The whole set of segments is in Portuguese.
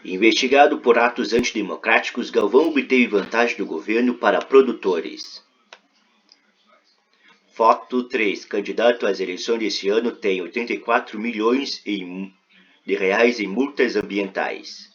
Investigado por atos antidemocráticos, Galvão obteve vantagem do governo para produtores. Foto 3. Candidato às eleições deste ano tem 84 milhões de reais em multas ambientais.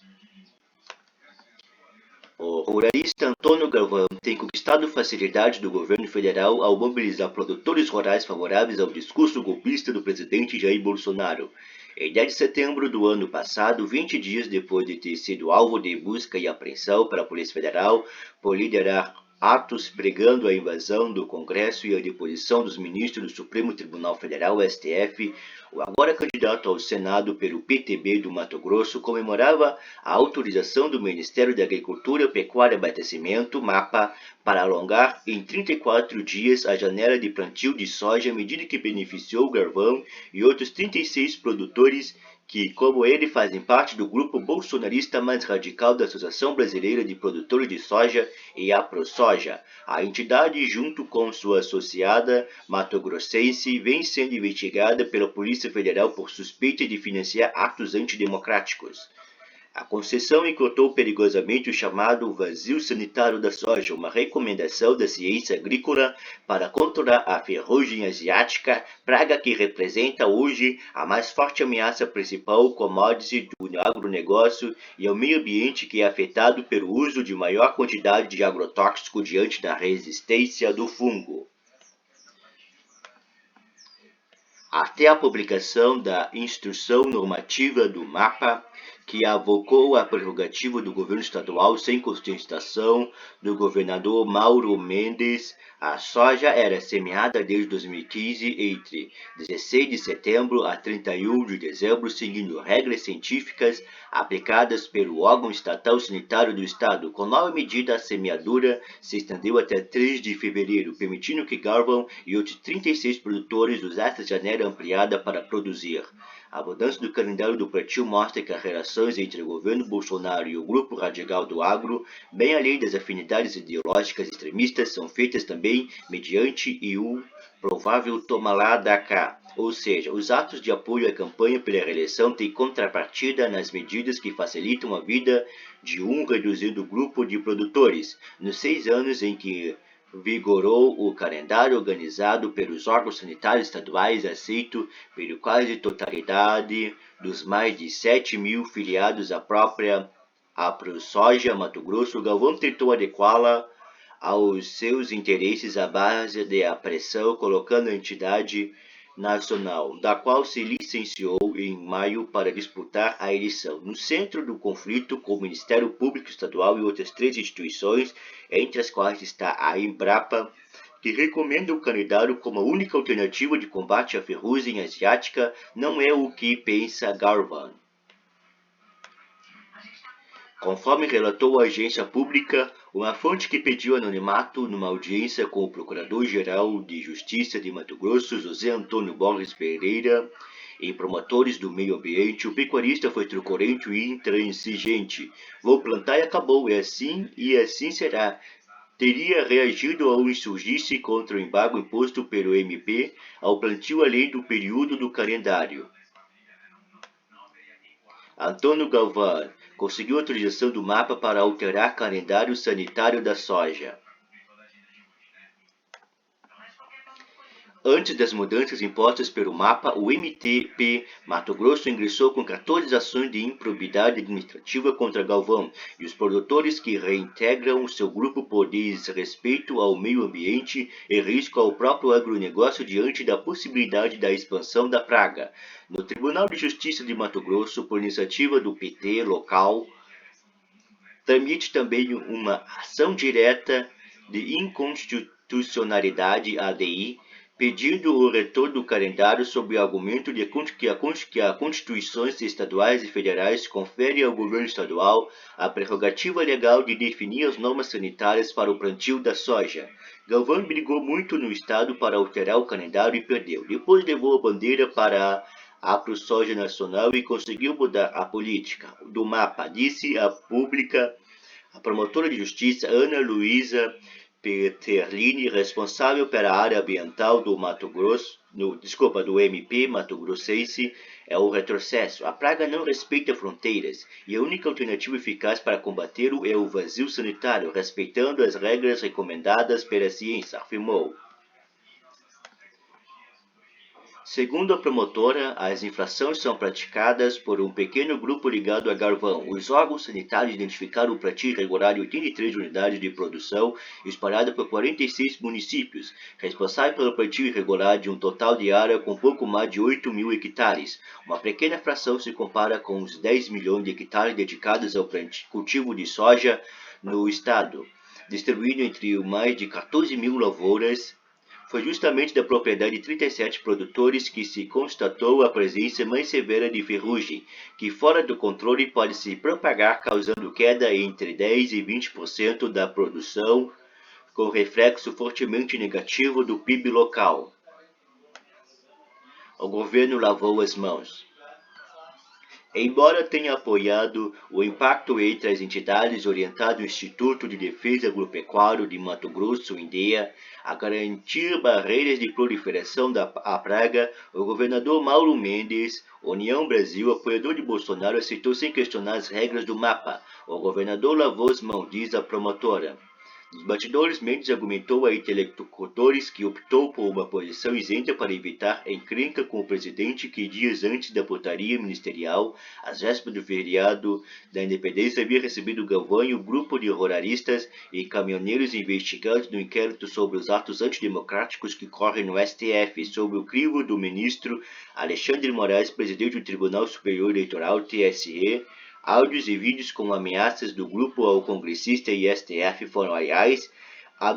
O ruralista Antônio Galvão tem conquistado facilidade do governo federal ao mobilizar produtores rurais favoráveis ao discurso golpista do presidente Jair Bolsonaro. Em 10 de setembro do ano passado, 20 dias depois de ter sido alvo de busca e apreensão pela Polícia Federal por liderar atos pregando a invasão do Congresso e a deposição dos ministros do Supremo Tribunal Federal, STF, o agora candidato ao Senado pelo PTB do Mato Grosso comemorava a autorização do Ministério da Agricultura, Pecuária e Abastecimento, MAPA, para alongar em 34 dias a janela de plantio de soja, medida que beneficiou Galvão e outros 36 produtores que, como ele, fazem parte do grupo bolsonarista mais radical da Associação Brasileira de Produtores de Soja e a ProSoja. A entidade, junto com sua associada mato-grossense, vem sendo investigada pela Polícia Federal por suspeita de financiar atos antidemocráticos. A concessão encortou perigosamente o chamado vazio sanitário da soja, uma recomendação da ciência agrícola para controlar a ferrugem asiática, praga que representa hoje a mais forte ameaça principal commodity do agronegócio e ao meio ambiente, que é afetado pelo uso de maior quantidade de agrotóxico diante da resistência do fungo. Até a publicação da Instrução Normativa do MAPA, que avocou a prerrogativa do governo estadual sem contestação do governador Mauro Mendes, a soja era semeada desde 2015 entre 16 de setembro a 31 de dezembro, seguindo regras científicas aplicadas pelo órgão estatal sanitário do estado. Com nova medida, a semeadura se estendeu até 3 de fevereiro, permitindo que Galvão e outros 36 produtores usassem a janela ampliada para produzir. A mudança do calendário do plantio mostra que as relações entre o governo Bolsonaro e o grupo radical do agro, bem além das afinidades ideológicas extremistas, são feitas também mediante o provável toma lá da cá, ou seja, os atos de apoio à campanha pela reeleição têm contrapartida nas medidas que facilitam a vida de um reduzido grupo de produtores. Nos 6 anos em que vigorou o calendário organizado pelos órgãos sanitários estaduais, aceito pela quase totalidade dos mais de 7 mil filiados à própria ProSoja Mato Grosso, Galvão tentou adequá-la aos seus interesses à base de pressão, colocando a entidade nacional, da qual se licenciou em maio para disputar a eleição, no centro do conflito com o Ministério Público Estadual e outras 3 instituições, entre as quais está a Embrapa, que recomenda o calendário como a única alternativa de combate à ferrugem asiática. Não é o que pensa Galvão. Conforme relatou a agência pública, uma fonte que pediu anonimato numa audiência com o Procurador-Geral de Justiça de Mato Grosso, José Antônio Borges Pereira, em promotores do meio ambiente, o pecuarista foi truculento e intransigente. Vou plantar e acabou, é assim e assim será. Teria reagido ao insurgir-se contra o embargo imposto pelo MP ao plantio além do período do calendário. Antônio Galvão conseguiu autorização do MAPA para alterar calendário sanitário da soja. Antes das mudanças impostas pelo MAPA, o MTP Mato Grosso ingressou com 14 ações de improbidade administrativa contra Galvão e os produtores que reintegram o seu grupo por desrespeito ao meio ambiente e risco ao próprio agronegócio diante da possibilidade da expansão da praga. No Tribunal de Justiça de Mato Grosso, por iniciativa do PT local, tramite também uma ação direta de inconstitucionalidade ADI, pedindo o retorno do calendário sob o argumento de que as constituições estaduais e federais conferem ao governo estadual a prerrogativa legal de definir as normas sanitárias para o plantio da soja. Galvão brigou muito no estado para alterar o calendário e perdeu. Depois levou a bandeira para a ProSoja Nacional e conseguiu mudar a política do MAPA, disse a promotora de justiça Ana Luísa Peterlini, responsável pela área ambiental do Mato Grosso, do MP Mato Grossense, é o retrocesso. A praga não respeita fronteiras e a única alternativa eficaz para combatê-lo é o vazio sanitário, respeitando as regras recomendadas pela ciência, afirmou. Segundo a promotora, as infrações são praticadas por um pequeno grupo ligado a Garvão. Os órgãos sanitários identificaram o plantio irregular de 83 unidades de produção espalhadas por 46 municípios, responsável pelo plantio irregular de um total de área com pouco mais de 8 mil hectares. Uma pequena fração se compara com os 10 milhões de hectares dedicados ao cultivo de soja no estado, distribuído entre mais de 14 mil lavouras. Foi justamente da propriedade de 37 produtores que se constatou a presença mais severa de ferrugem, que fora do controle pode se propagar causando queda entre 10% e 20% da produção, com reflexo fortemente negativo do PIB local. O governo lavou as mãos. Embora tenha apoiado o impacto entre as entidades orientado ao Instituto de Defesa Agropecuário de Mato Grosso, INDEA, a garantir barreiras de proliferação da praga, o governador Mauro Mendes, União Brasil, apoiador de Bolsonaro, aceitou sem questionar as regras do mapa. O governador lavou as mãos, diz a promotora. Nos bastidores, Mendes argumentou a interlocutores que optou por uma posição isenta para evitar encrenca com o presidente que, dias antes da portaria ministerial, às vésperas do feriado da independência, havia recebido Galvão e o grupo de ruralistas e caminhoneiros investigados no inquérito sobre os atos antidemocráticos que correm no STF, sob o crivo do ministro Alexandre Moraes, presidente do Tribunal Superior Eleitoral, TSE. Áudios e vídeos com ameaças do grupo ao congressista e STF foram, aliás,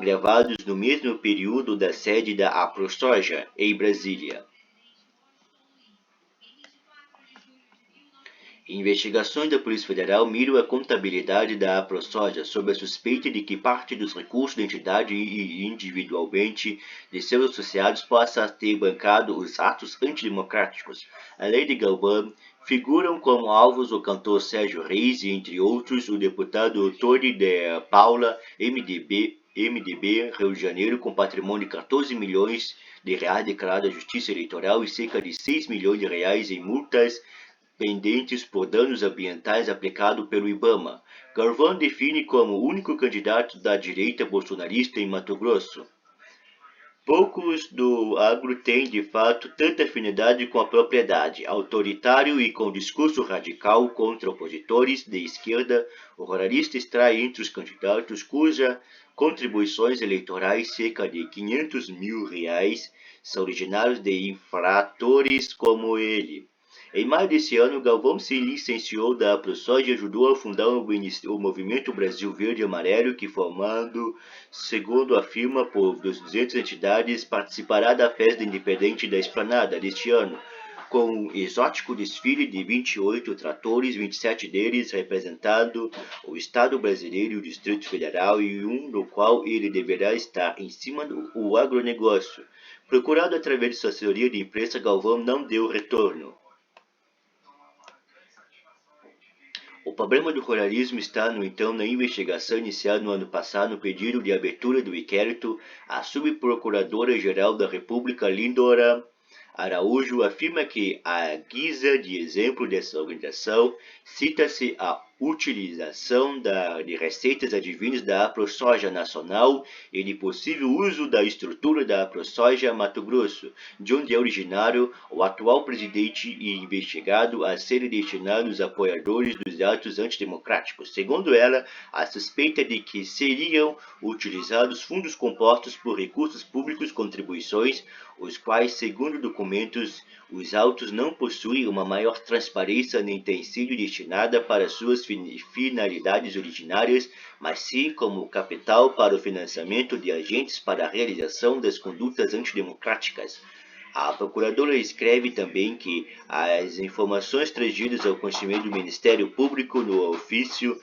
gravados no mesmo período da sede da AproSoja, em Brasília. Investigações da Polícia Federal miram a contabilidade da AproSoja sob a suspeita de que parte dos recursos da entidade e individualmente de seus associados possa ter bancado os atos antidemocráticos. A lei de Galvão figuram como alvos o cantor Sérgio Reis e, entre outros, o deputado Tony de Paula, MDB, Rio de Janeiro, com patrimônio de 14 milhões de reais declarado à Justiça Eleitoral e cerca de 6 milhões de reais em multas pendentes por danos ambientais aplicado pelo IBAMA. Galvão define como o único candidato da direita bolsonarista em Mato Grosso. Poucos do agro têm, de fato, tanta afinidade com a propriedade. Autoritário e com discurso radical contra opositores de esquerda, o ruralista extrai entre os candidatos cuja contribuições eleitorais, cerca de 500 mil reais, são originários de infratores como ele. Em maio desse ano, Galvão se licenciou da AproSoja e ajudou a fundar o Movimento Brasil Verde e Amarelo, que, formado, segundo afirma, por 200 entidades, participará da festa independente da Esplanada deste ano, com um exótico desfile de 28 tratores, 27 deles representando o Estado brasileiro e o Distrito Federal, e um no qual ele deverá estar em cima do agronegócio. Procurado através de sua assessoria de imprensa, Galvão não deu retorno. O problema do ruralismo está, no entanto, na investigação iniciada no ano passado no pedido de abertura do inquérito. A subprocuradora-geral da República, Lindora Araújo, afirma que, à guisa de exemplo dessa organização, cita-se a utilização de receitas adivinhas da AproSoja Nacional e de possível uso da estrutura da AproSoja Mato Grosso, de onde é originário o atual presidente e investigado, a serem destinados apoiadores dos atos antidemocráticos. Segundo ela, a suspeita de que seriam utilizados fundos compostos por recursos públicos, contribuições, os quais, segundo documentos, os autos não possuem uma maior transparência nem têm sido destinada para suas finalidades originárias, mas sim como capital para o financiamento de agentes para a realização das condutas antidemocráticas. A procuradora escreve também que as informações trazidas ao conhecimento do Ministério Público no ofício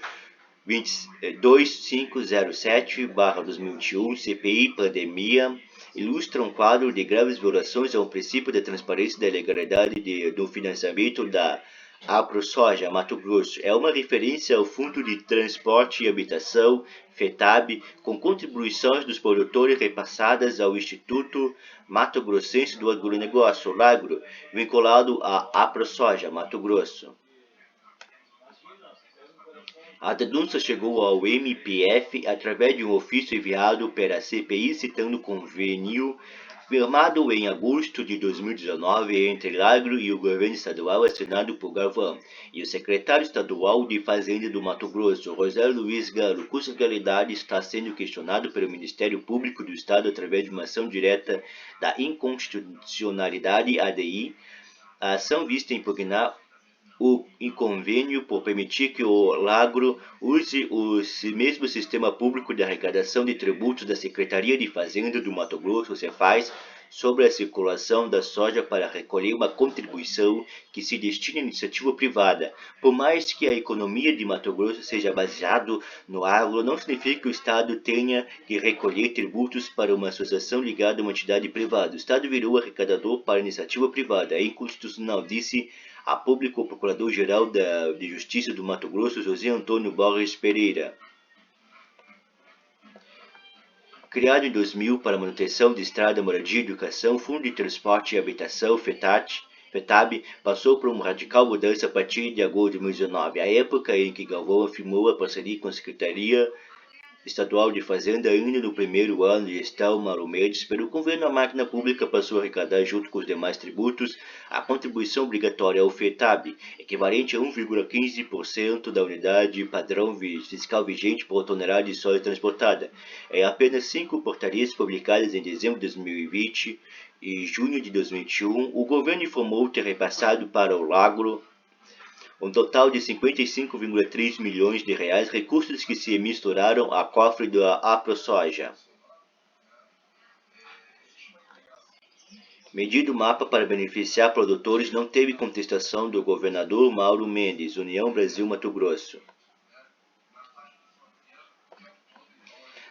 2507/2021 CPI Pandemia ilustra um quadro de graves violações ao princípio da transparência e da legalidade do financiamento da AproSoja, Mato Grosso, é uma referência ao Fundo de Transporte e Habitação, FETAB, com contribuições dos produtores repassadas ao Instituto Mato Grossense do Agronegócio, LAGRO, vinculado à AproSoja, Mato Grosso. A denúncia chegou ao MPF através de um ofício enviado pela CPI citando convênio firmado em agosto de 2019 entre Lagro e o governo estadual assinado por Galvão e o secretário estadual de Fazenda do Mato Grosso, José Luiz Galo, cuja legalidade está sendo questionado pelo Ministério Público do Estado através de uma ação direta da inconstitucionalidade ADI. A ação vista impugnar o convênio por permitir que o Lagro use o mesmo sistema público de arrecadação de tributos da Secretaria de Fazenda do Mato Grosso, Cefaz, sobre a circulação da soja para recolher uma contribuição que se destina à iniciativa privada. Por mais que a economia de Mato Grosso seja baseada no agro, não significa que o Estado tenha que recolher tributos para uma associação ligada a uma entidade privada. O Estado virou arrecadador para a iniciativa privada. É inconstitucional, disse a público o Procurador-Geral de Justiça do Mato Grosso, José Antônio Borges Pereira. Criado em 2000 para manutenção de estrada, moradia e educação, Fundo de Transporte e Habitação, FETAB, passou por uma radical mudança a partir de agosto de 2019, a época em que Galvão afirmou a parceria com a Secretaria Estadual de Fazenda ainda no primeiro ano de gestão Mauro Mendes. Pelo convênio, a máquina pública passou a arrecadar, junto com os demais tributos, a contribuição obrigatória ao FETAB, equivalente a 1,15% da unidade padrão fiscal vigente por tonelada de soja transportada. Em apenas 5 portarias publicadas em dezembro de 2020 e junho de 2021, o governo informou ter repassado para o Lagro um total de 55,3 milhões de reais, recursos que se misturaram a cofre da AproSoja. Medido mapa para beneficiar produtores não teve contestação do governador Mauro Mendes, União Brasil Mato Grosso.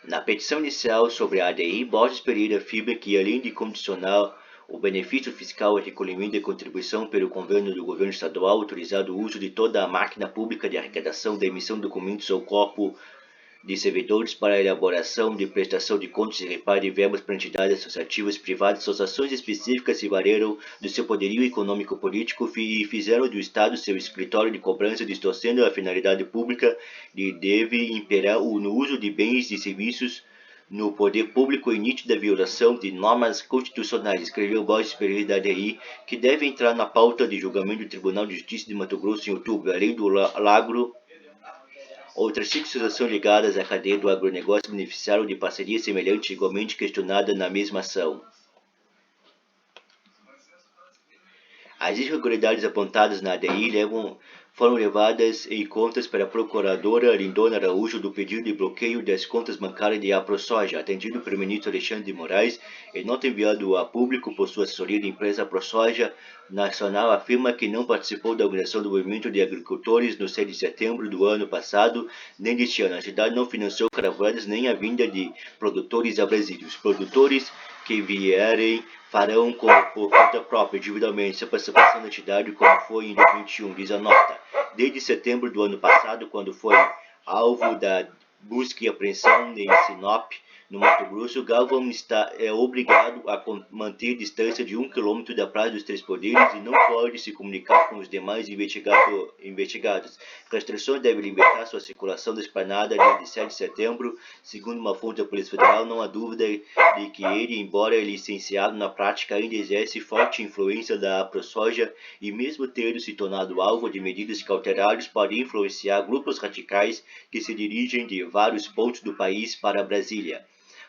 Na petição inicial sobre a ADI, Borges Pereira afirma que, além de condicionar o benefício fiscal ao recolhimento de contribuição pelo convênio do governo estadual, autorizado o uso de toda a máquina pública de arrecadação da emissão de documentos ao corpo de servidores para a elaboração de prestação de contas e reparo de verbas para entidades associativas privadas, associações específicas se valeram do seu poderio econômico-político e fizeram do Estado seu escritório de cobrança, distorcendo a finalidade pública de deve imperar no uso de bens e serviços no poder público em nítida violação de normas constitucionais, escreveu Borges Pereira da ADI, que deve entrar na pauta de julgamento do Tribunal de Justiça de Mato Grosso em outubro. Além do Lagro, outras 5 associações ligadas à cadeia do agronegócio beneficiaram de parceria semelhante, igualmente questionada na mesma ação. As irregularidades apontadas na ADI foram levadas em conta pela procuradora Lindona Araújo do pedido de bloqueio das contas bancárias de AproSoja, atendido pelo ministro Alexandre de Moraes. Em nota enviada a público por sua assessoria de imprensa, AproSoja Nacional afirma que não participou da organização do movimento de agricultores no 7 de setembro do ano passado, nem deste ano. A entidade não financiou caravanas nem a vinda de produtores a Brasília. Os produtores que vierem farão por conta própria, individualmente, sua participação na entidade, como foi em 2021, diz a nota. Desde setembro do ano passado, quando foi alvo da busca e apreensão em Sinop, no Mato Grosso, Galvão é obrigado a manter distância de 1 km da Praça dos Três Poderes e não pode se comunicar com os demais investigados. Restrições devem limitar sua circulação da esplanada desde 7 de setembro. Segundo uma fonte da Polícia Federal, não há dúvida de que ele, embora licenciado na prática, ainda exerce forte influência da AproSoja e, mesmo tendo se tornado alvo de medidas cautelares, pode influenciar grupos radicais que se dirigem de vários pontos do país para Brasília.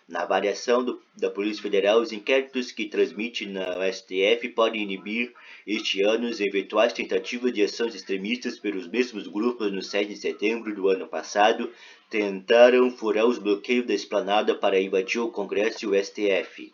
Na avaliação da Polícia Federal, os inquéritos que transmite no STF podem inibir este ano eventuais tentativas de ações extremistas pelos mesmos grupos. No 7 de setembro do ano passado, tentaram furar os bloqueios da esplanada para invadir o Congresso e o STF.